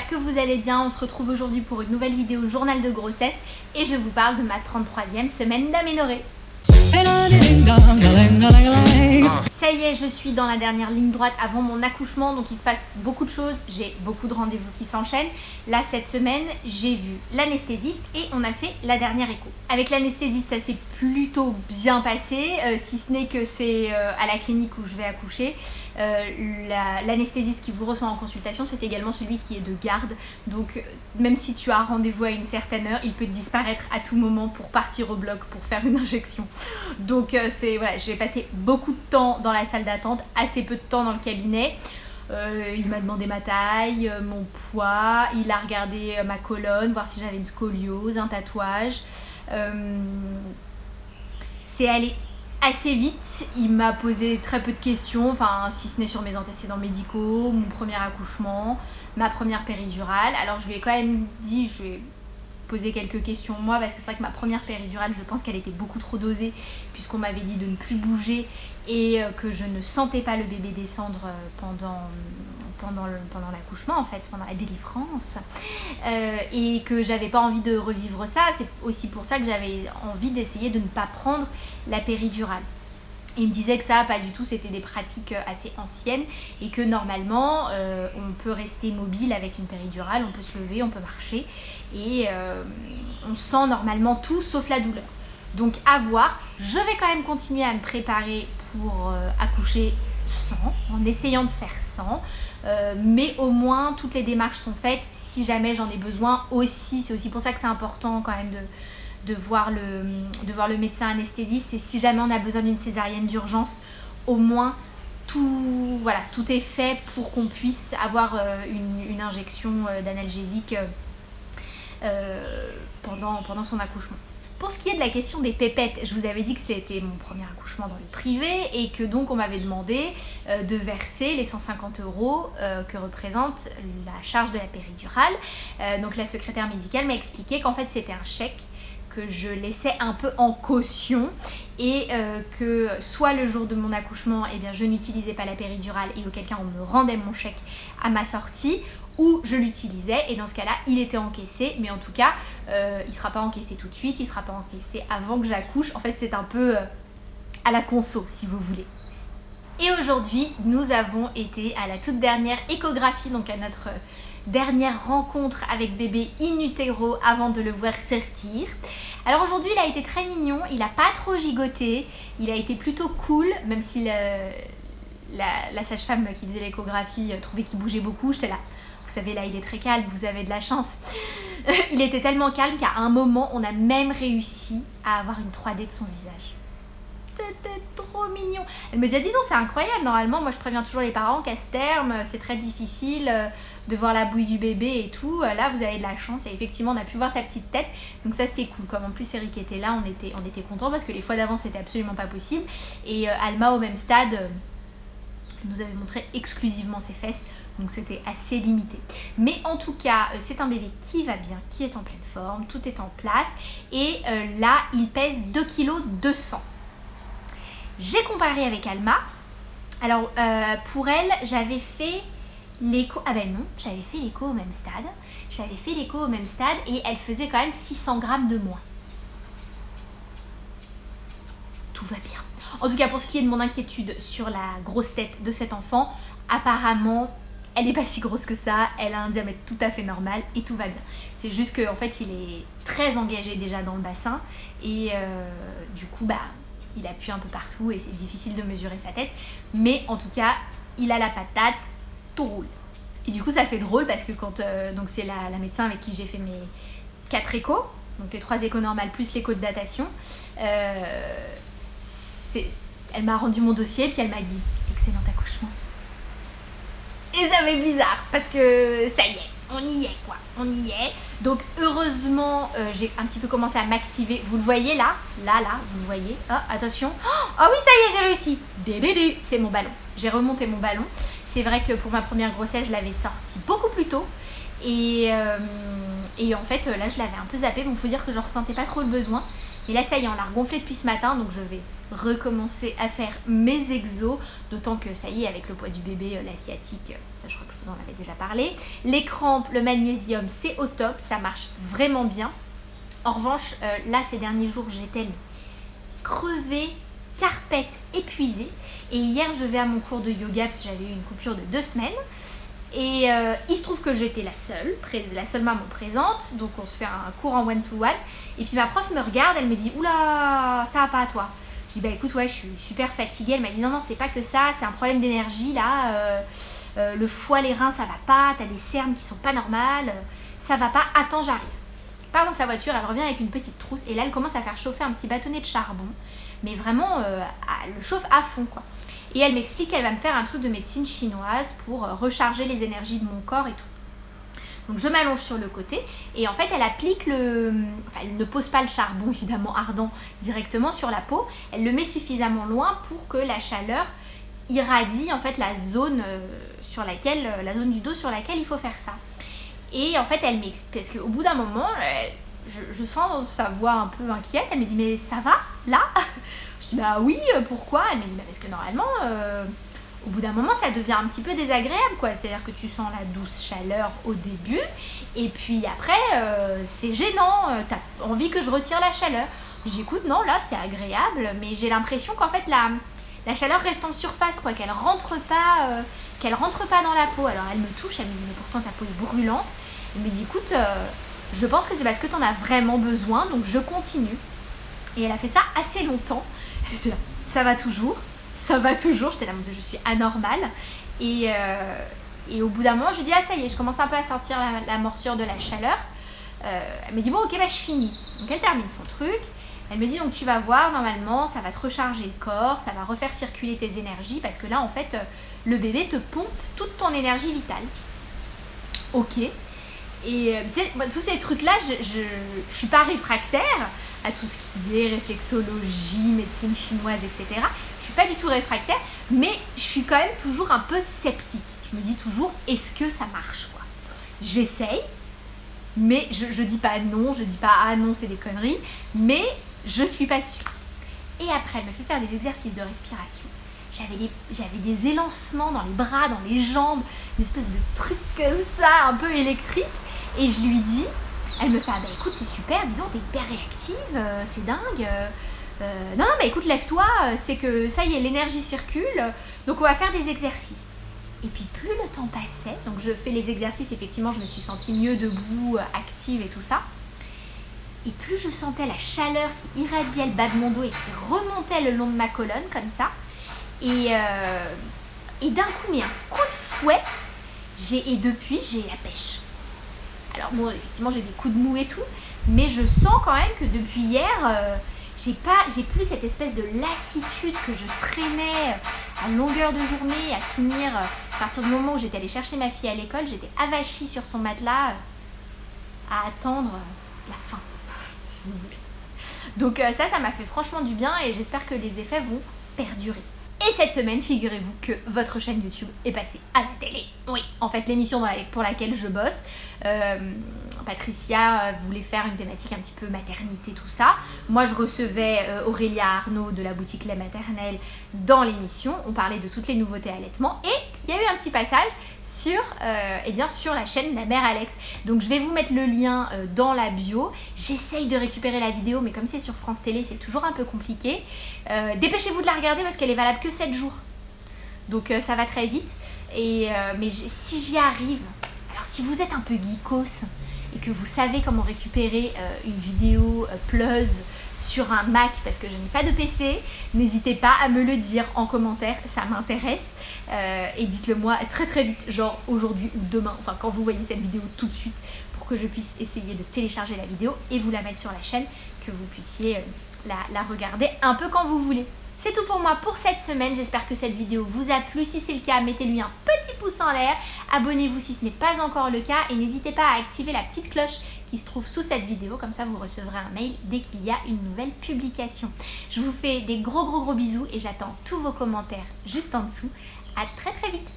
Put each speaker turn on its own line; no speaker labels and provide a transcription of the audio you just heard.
que vous allez bien. On se retrouve aujourd'hui pour une nouvelle vidéo journal de grossesse et je vous parle de ma 33e semaine d'aménorrhée. Ça y est, je suis dans la dernière ligne droite avant mon accouchement, donc il se passe beaucoup de choses, j'ai beaucoup de rendez-vous qui s'enchaînent. Là, cette semaine, j'ai vu l'anesthésiste et on a fait la dernière écho. Avec l'anesthésiste, ça s'est plutôt bien passé, si ce n'est que c'est à la clinique où je vais accoucher. L'anesthésiste qui vous reçoit en consultation, c'est également celui qui est de garde. Donc même si tu as rendez-vous à une certaine heure, il peut disparaître à tout moment pour partir au bloc pour faire une injection. Donc voilà, j'ai passé beaucoup de temps dans la salle d'attente, assez peu de temps dans le cabinet. Il m'a demandé ma taille, mon poids, il a regardé ma colonne, voir si j'avais une scoliose, un tatouage. C'est allé assez vite, il m'a posé très peu de questions, enfin si ce n'est sur mes antécédents médicaux, mon premier accouchement, ma première péridurale. Alors je lui ai quand même dit, je lui ai posé quelques questions moi, parce que c'est vrai que ma première péridurale, je pense qu'elle était beaucoup trop dosée, puisqu'on m'avait dit de ne plus bouger et que je ne sentais pas le bébé descendre pendant l'accouchement, en fait, pendant la délivrance, et que j'avais pas envie de revivre ça. C'est aussi pour ça que j'avais envie d'essayer de ne pas prendre la péridurale. Et il me disait que ça, pas du tout, c'était des pratiques assez anciennes et que normalement on peut rester mobile avec une péridurale, on peut se lever, on peut marcher et on sent normalement tout sauf la douleur. Donc à voir, je vais quand même continuer à me préparer pour accoucher sans, en essayant de faire sans, mais au moins toutes les démarches sont faites si jamais j'en ai besoin aussi. C'est aussi pour ça que c'est important quand même de voir le médecin anesthésiste. C'est si jamais on a besoin d'une césarienne d'urgence, au moins tout est fait pour qu'on puisse avoir une injection d'analgésique pendant son accouchement. Pour ce qui est de la question des pépettes, je vous avais dit que c'était mon premier accouchement dans le privé et que donc on m'avait demandé de verser les 150 € que représente la charge de la péridurale. Donc la secrétaire médicale m'a expliqué qu'en fait c'était un chèque que je laissais un peu en caution et que soit le jour de mon accouchement, eh bien, je n'utilisais pas la péridurale et auquel cas on me rendait mon chèque à ma sortie, ou je l'utilisais et dans ce cas-là il était encaissé, mais en tout cas il ne sera pas encaissé tout de suite, il ne sera pas encaissé avant que j'accouche. En fait c'est un peu à la conso si vous voulez. Et aujourd'hui nous avons été à la toute dernière échographie, donc à notre dernière rencontre avec bébé in utero avant de le voir sortir. Alors aujourd'hui il a été très mignon, il n'a pas trop gigoté, il a été plutôt cool, même si la sage-femme qui faisait l'échographie trouvait qu'il bougeait beaucoup. J'étais là, vous savez, là il est très calme, vous avez de la chance. Il était tellement calme qu'à un moment on a même réussi à avoir une 3D de son visage. C'était trop mignon. Elle me dit, dis donc c'est incroyable, normalement moi je préviens toujours les parents qu'à ce terme c'est très difficile de voir la bouille du bébé et tout, là vous avez de la chance. Et effectivement on a pu voir sa petite tête, donc ça c'était cool. Comme en plus Eric était là, on était contents parce que les fois d'avant c'était absolument pas possible. Et Alma au même stade nous avait montré exclusivement ses fesses, donc c'était assez limité. Mais en tout cas c'est un bébé qui va bien, qui est en pleine forme, tout est en place et là il pèse 2,2 kg. J'ai comparé avec Alma. Alors pour elle j'avais fait l'écho, j'avais fait l'écho au même stade, et elle faisait quand même 600 grammes de moins. Tout va bien. En tout cas pour ce qui est de mon inquiétude sur la grosse tête de cet enfant, apparemment elle n'est pas si grosse que ça, elle a un diamètre tout à fait normal et tout va bien. C'est juste qu'en fait il est très engagé déjà dans le bassin et du coup il appuie un peu partout et c'est difficile de mesurer sa tête, mais en tout cas il a la patate, tout roule. Et du coup ça fait drôle parce que quand donc c'est la médecin avec qui j'ai fait mes 4 échos, donc les 3 échos normales plus l'écho de datation, elle m'a rendu mon dossier puis elle m'a dit excellent accouchement. Et ça fait bizarre parce que ça y est, on y est quoi, on y est. Donc heureusement j'ai un petit peu commencé à m'activer. Vous le voyez là, vous le voyez. Oh attention, oh oui ça y est, j'ai réussi. Dédédé, c'est mon ballon. J'ai remonté mon ballon. C'est vrai que pour ma première grossesse je l'avais sorti beaucoup plus tôt. Et en fait là je l'avais un peu zappé. Bon faut dire que je ressentais pas trop le besoin. Mais là, ça y est, on l'a regonflé depuis ce matin, donc je vais recommencer à faire mes exos, d'autant que ça y est, avec le poids du bébé, l'asiatique, ça je crois que je vous en avais déjà parlé. Les crampes, le magnésium, c'est au top, ça marche vraiment bien. En revanche, là, ces derniers jours, j'étais crevée, carpette, épuisée. Et hier, je vais à mon cours de yoga parce que j'avais eu une coupure de 2 semaines. Et il se trouve que j'étais la seule maman présente. Donc on se fait un cours en one-to-one. Et puis ma prof me regarde, elle me dit « Oula, ça va pas à toi ?» Je dis « Bah écoute, ouais, je suis super fatiguée. » Elle m'a dit « Non, non, c'est pas que ça, c'est un problème d'énergie là. Le foie, les reins, ça va pas. T'as des cernes qui sont pas normales. Ça va pas. Attends, j'arrive. » Part dans sa voiture, elle revient avec une petite trousse. Et là, elle commence à faire chauffer un petit bâtonnet de charbon. Mais vraiment, elle le chauffe à fond, quoi. Et elle m'explique qu'elle va me faire un truc de médecine chinoise pour recharger les énergies de mon corps et tout. Donc je m'allonge sur le côté et en fait elle applique Enfin elle ne pose pas le charbon évidemment ardent directement sur la peau. Elle le met suffisamment loin pour que la chaleur irradie en fait la zone du dos sur laquelle il faut faire ça. Et en fait elle m'explique, parce qu'au bout d'un moment, je sens sa voix un peu inquiète. Elle me dit « Mais ça va là ?» Je dis « Bah oui, pourquoi ?» Elle me dit « Bah parce que normalement, au bout d'un moment, ça devient un petit peu désagréable, quoi. C'est-à-dire que tu sens la douce chaleur au début, et puis après, c'est gênant, t'as envie que je retire la chaleur. » Je dis « Écoute, non, là, c'est agréable, mais j'ai l'impression qu'en fait, la chaleur reste en surface, quoi, qu'elle rentre pas dans la peau. » Alors elle me touche, elle me dit « Mais pourtant, ta peau est brûlante. » Elle me dit « Écoute, je pense que c'est parce que tu en as vraiment besoin, donc je continue. » Et elle a fait ça assez longtemps. Elle était là, ça va toujours. J'étais là, mon Dieu, je suis anormale. Et au bout d'un moment, je dis, ah ça y est, je commence un peu à sentir la morsure de la chaleur. Elle me dit, bon ok, bah je finis. Donc elle termine son truc. Elle me dit, donc tu vas voir, normalement, ça va te recharger le corps, ça va refaire circuler tes énergies, parce que là, en fait, le bébé te pompe toute ton énergie vitale. Ok. Et tous ces trucs-là, je suis pas réfractaire à tout ce qui est réflexologie, médecine chinoise, etc. Je suis pas du tout réfractaire, mais je suis quand même toujours un peu sceptique. Je me dis toujours, est-ce que ça marche, quoi. J'essaye, mais je dis pas non, je dis pas ah non, c'est des conneries, mais je suis pas sûre. Et après, elle me fait faire des exercices de respiration. J'avais des élancements dans les bras, dans les jambes, une espèce de truc comme ça, un peu électrique, et je lui dis, elle me fait, ah bah écoute, c'est super, dis donc, t'es hyper réactive, c'est dingue. Non, mais écoute, lève-toi, c'est que ça y est, l'énergie circule, donc on va faire des exercices. Et puis plus le temps passait, donc je fais les exercices, effectivement, je me suis sentie mieux debout, active et tout ça. Et plus je sentais la chaleur qui irradiait le bas de mon dos et qui remontait le long de ma colonne, comme ça. Et d'un coup, mais un coup de fouet, et depuis, j'ai la pêche. Alors bon, effectivement, j'ai des coups de mou et tout, mais je sens quand même que depuis hier, j'ai plus cette espèce de lassitude que je traînais à longueur de journée, à finir, à partir du moment où j'étais allée chercher ma fille à l'école, j'étais avachie sur son matelas à attendre la fin, si vous voulez. Donc ça m'a fait franchement du bien et j'espère que les effets vont perdurer. Et cette semaine, figurez-vous que votre chaîne YouTube est passée à la télé. Oui, en fait, l'émission pour laquelle je bosse, Patricia voulait faire une thématique un petit peu maternité, tout ça. Moi, je recevais Aurélia Arnaud de la boutique Lait Maternelle dans l'émission. On parlait de toutes les nouveautés allaitement et il y a eu un petit passage sur la chaîne La Mère Alex. Donc, je vais vous mettre le lien dans la bio. J'essaye de récupérer la vidéo, mais comme c'est sur France Télé, c'est toujours un peu compliqué. Dépêchez-vous de la regarder parce qu'elle est valable que 7 jours. Donc, ça va très vite. Mais si j'y arrive... Alors si vous êtes un peu geekos et que vous savez comment récupérer une vidéo Plus sur un Mac parce que je n'ai pas de PC, n'hésitez pas à me le dire en commentaire, ça m'intéresse. Et dites-le moi très très vite, genre aujourd'hui ou demain, enfin quand vous voyez cette vidéo tout de suite, pour que je puisse essayer de télécharger la vidéo et vous la mettre sur la chaîne, que vous puissiez la regarder un peu quand vous voulez. C'est tout pour moi pour cette semaine, j'espère que cette vidéo vous a plu. Si c'est le cas, mettez-lui un petit pouce en l'air, abonnez-vous si ce n'est pas encore le cas et n'hésitez pas à activer la petite cloche qui se trouve sous cette vidéo, comme ça vous recevrez un mail dès qu'il y a une nouvelle publication. Je vous fais des gros bisous et j'attends tous vos commentaires juste en dessous. À très très vite.